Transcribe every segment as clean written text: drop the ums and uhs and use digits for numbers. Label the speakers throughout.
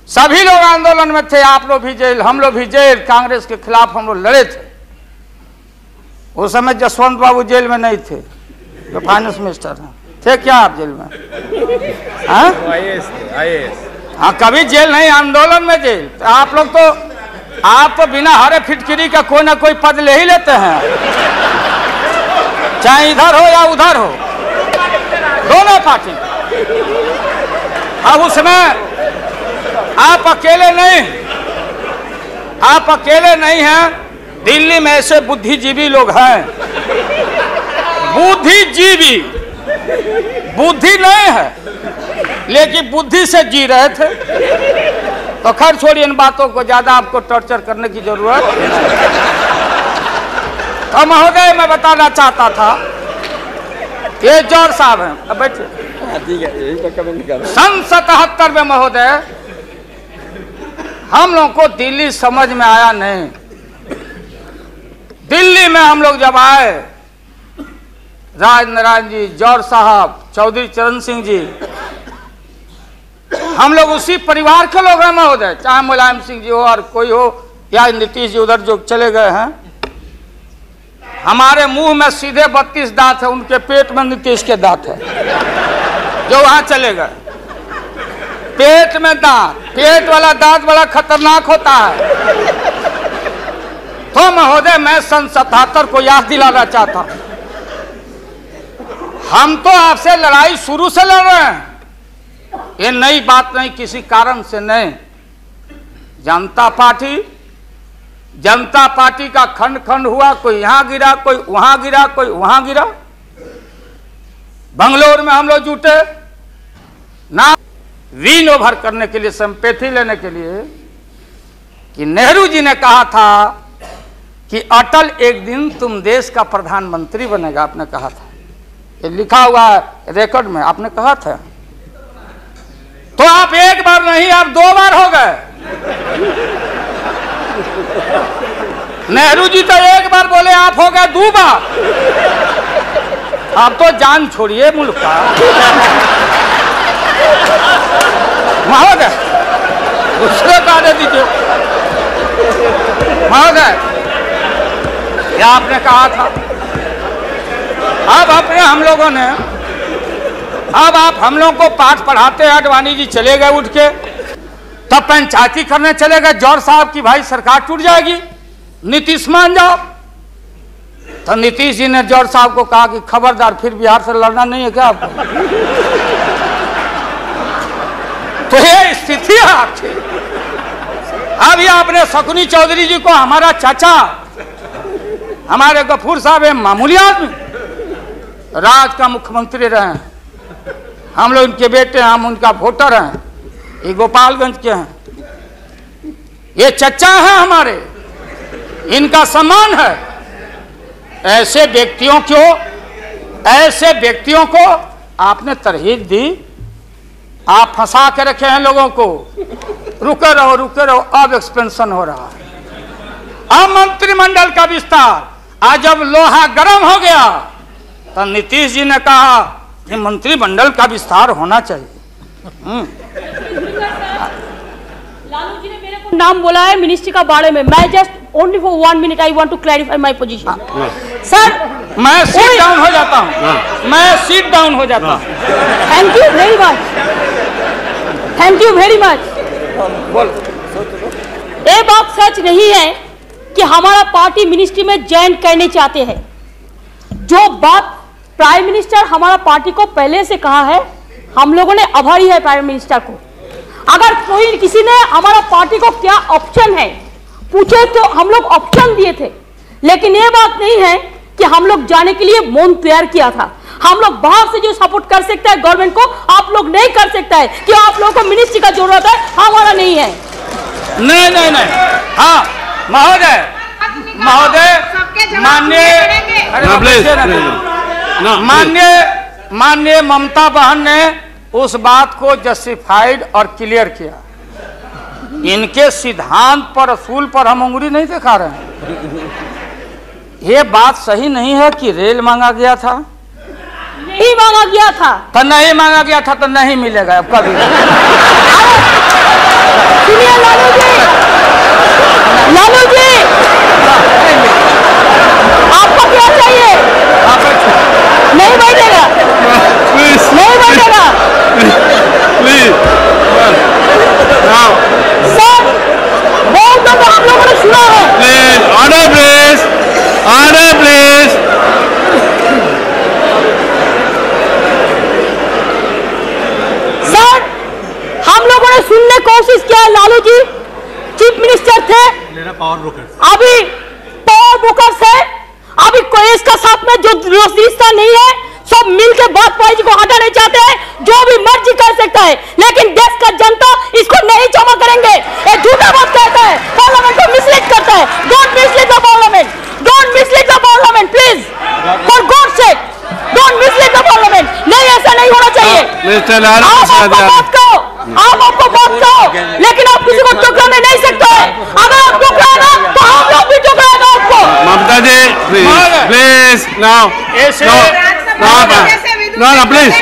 Speaker 1: सभी लोग आंदोलन में थे, आप लोग भी जेल, हम लोग भी जेल। कांग्रेस के खिलाफ हम लोग लड़े थे। उस समय जसवंत बाबू जेल में नहीं थे, जो फाइनेंस मिनिस्टर हैं। थे क्या आप जेल में? हाँ, कभी जेल नहीं, आंदोलन में जेल। तो आप लोग तो, आप तो बिना हरे फिटकिरी का कोई ना कोई पद ले ही लेते हैं, चाहे इधर हो या उधर हो, दोनों पार्टी। अब उसमें आप अकेले नहीं, आप अकेले नहीं हैं। दिल्ली में ऐसे बुद्धिजीवी लोग हैं, बुद्धिजीवी, बुद्धि नहीं है लेकिन बुद्धि से जी रहे थे। तो खैर छोड़िए इन बातों को, ज्यादा आपको टॉर्चर करने की जरूरत नहीं। तो महोदय, मैं बताना चाहता था, ये जौहर साहब हैं, अब बैठिए। सन 77 में महोदय हम लोग को दिल्ली समझ में आया नहीं। दिल्ली में हम लोग जब आए, राज नारायण जी, जौहर साहब, चौधरी चरण सिंह जी, हम लोग उसी परिवार के लोग हैं महोदय, चाहे मुलायम सिंह जी हो और कोई हो, या नीतीश जी उधर जो चले गए हैं। हमारे मुंह में सीधे 32 दांत है, उनके पेट में नीतीश के दांत है, जो वहां चले गए। पेट में दांत, पेट वाला दांत बड़ा खतरनाक होता है। तो महोदय, मैं सन 77 को याद दिलाना चाहता हूं, हम तो आपसे लड़ाई शुरू से लड़ रहे हैं, ये नई बात नहीं, किसी कारण से नहीं। जनता पार्टी का खंड खंड हुआ, कोई यहां गिरा, कोई वहां गिरा, कोई वहां गिरा। बंगलोर में हम लोग जुटे ना विन ओवर करने के लिए, संपैथी लेने के लिए, कि नेहरू जी ने कहा था कि अटल एक दिन तुम देश का प्रधानमंत्री बनेगा, आपने कहा था। ये लिखा हुआ है रिकॉर्ड में, आपने कहा था। तो आप एक बार नहीं, आप 2 बार हो गए। नेहरू जी तो एक बार बोले, आप हो गए 2 बार। आप तो जान छोड़िए मुल्क का महोदय, दूसरे का दे दीजिए महोदय। यह आपने कहा था। अब अपने हम लोगों ने, अब आप हम लोगों को पाठ पढ़ाते हैं, अडवाणी जी चले गए उठ के, तब पंचायती करने चले गए जौहर साहब की भाई सरकार टूट जाएगी, नीतीश मान जाओ। तो नीतीश जी ने जौहर साहब को कहा कि खबरदार, फिर बिहार से लड़ना नहीं है क्या आपको? तो ये स्थिति है आपकी। अभी आपने शकुनी चौधरी जी को, हमारा चाचा, हमारे गफूर साहब है मामूली आदमी, राज का मुख्यमंत्री रहे हैं, हम लोग उनके बेटे हैं, हम उनका वोटर हैं, ये गोपालगंज के हैं, ये चचा हैं हमारे, इनका सम्मान है। ऐसे व्यक्तियों को आपने तरहीब दी, आप फंसा के रखे हैं लोगों को। रुके रहो, अब एक्सपेंशन हो रहा है। अब मंत्रिमंडल का विस्तार, आज जब लोहा गर्म हो गया तो नीतीश जी ने कहा कि मंत्रिमंडल का विस्तार होना चाहिए।
Speaker 2: लालू जी ने मेरे को नाम बोला है मिनिस्ट्री का बारे में। मैं just only for 1 minute I want to clarify my position. Sir,
Speaker 1: मैं सीट डाउन हो जाता हूँ, मैं सीट डाउन हो जाता हूँ।
Speaker 2: Thank you very much, thank you very much.
Speaker 1: बोल।
Speaker 2: ये बात सच नहीं है कि हमारा पार्टी मिनिस्ट्री में ज्वाइन करने चाहते हैं। जो बात प्राइम मिनिस्टर हमारा पार्टी को पहले से कहा है, हम लोगों ने आभारी है प्राइम मिनिस्टर को। अगर कोई किसी ने हमारा पार्टी को क्या ऑप्शन है पूछे तो हम लोग ऑप्शन दिए थे, लेकिन ये बात नहीं है कि हम लोग जाने के लिए मौन तैयार किया था। हम लोग बाहर से जो सपोर्ट कर सकता है गवर्नमेंट को, आप लोग नहीं कर सकता है कि आप लोगों को मिनिस्ट्री का जरूरत है, हमारा नहीं है।
Speaker 1: नहीं। हाँ महोदय, माननीय ममता बहन ने उस बात को जस्टिफाइड और क्लियर किया। इनके सिद्धांत पर, असूल पर हम उंगली नहीं दिखा रहे हैं। ये बात सही नहीं है कि रेल मांगा गया था,
Speaker 2: नहीं मांगा गया था
Speaker 1: तो नहीं मांगा गया था तो नहीं मिलेगा अब कभी।
Speaker 2: आपने सुनने कोशिश किया, लालू जी चीफ मिनिस्टर थे, अभी पावर ब्रोकर्स है, अभी कोई इसका साथ में जो रिश्ता नहीं है, सब मिलकर वाजपेयी जी को हटाना चाहते हैं। जो भी मर्जी कर सकता है, लेकिन देश का जनता इसको नहीं क्षमा करेंगे। ये झूठा बात कहता है, पार्लियामेंट को मिसलीड करता है। Don't mislead the parliament, don't mislead the parliament please, for God sake, don't mislead the parliament. नहीं, ऐसा नहीं होना चाहिए। आप आपको बात कहो, लेकिन आप किसी को टोकराने नहीं सकते। अगर आप टोकराना तो हम लोग भी टोकराएगा आपको।
Speaker 3: Mamata ji please now please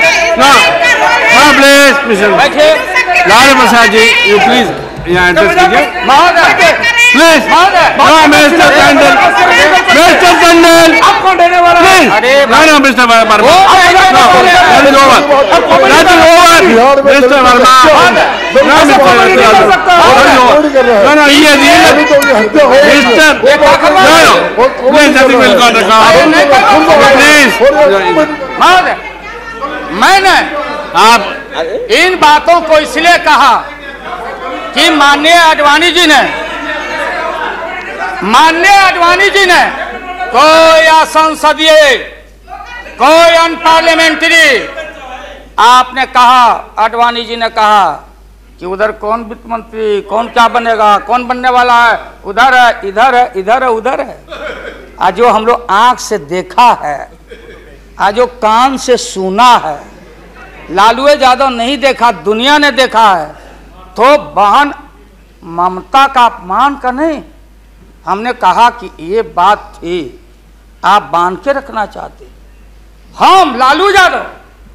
Speaker 3: Lalu Prasad ji you please यहाँ एड्रेस कीजिए please. Mister Tandon, mister Tandon please, no mister Verma, mister Verma, no ये mister please nothing will go please.
Speaker 1: मैंने
Speaker 3: आप
Speaker 1: इन बातों को इसलिए कहा कि माननीय आडवाणी जी ने कोई असंसदीय, कोई अनपार्लियामेंट्री, आपने कहा, आडवाणी जी ने कहा कि उधर कौन वित्त मंत्री, कौन क्या बनेगा, कौन बनने वाला है, उधर है, इधर है, इधर है, उधर है। आज जो हम लोग आंख से देखा है, आज जो कान से सुना है, लालू यादव नहीं देखा, दुनिया ने देखा है। तो बहन ममता का अपमान का नहीं, हमने कहा कि ये बात थी, आप बांध के रखना चाहते। हम लालू यादव,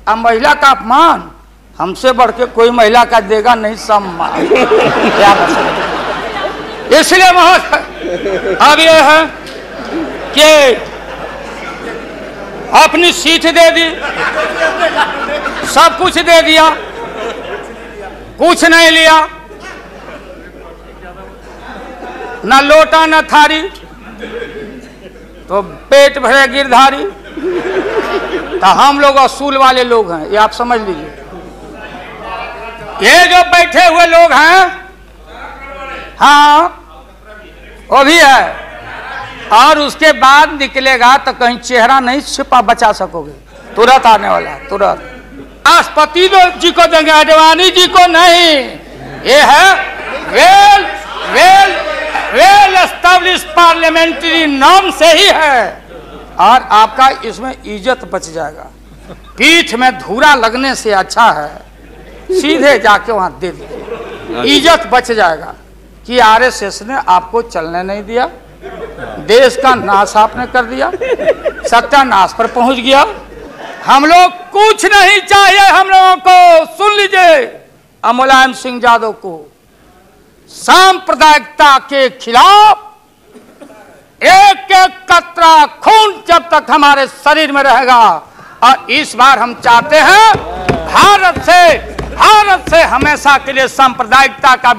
Speaker 1: अब महिला का अपमान हमसे बढ़ के कोई महिला का देगा नहीं सम्मान। इसलिए महोदय अब ये है कि अपनी सीट दे दी, सब कुछ दे दिया, कुछ नहीं लिया, न लोटा न थारी, तो पेट भरे गिरधारी। तो हम लोग असूल वाले लोग हैं, ये आप समझ लीजिए। ये जो बैठे हुए लोग हैं, हाँ वो भी है, और उसके बाद निकलेगा तो कहीं चेहरा नहीं छिपा बचा सकोगे, तुरंत आने वाला है, तुरंत। राष्ट्रपति जी को देंगे, आडवाणी जी को नहीं। ये है well well well establish parliamentary norm से ही है, और आपका इसमें इज्जत बच जाएगा। पीठ में धूरा लगने से अच्छा है सीधे जाके वहां दे दीजिए, इज्जत बच जाएगा। कि आरएसएस ने आपको चलने नहीं दिया, देश का नाश आपने कर दिया, सत्यानाश पर पहुंच गया। हम लोग कुछ नहीं चाहिए, हम लोगों को सुन लीजिए, मुलायम सिंह यादव को सांप्रदायिकता के खिलाफ एक एक कतरा खून जब तक हमारे शरीर में रहेगा, और इस बार हम चाहते हैं भारत से हमेशा के लिए सांप्रदायिकता का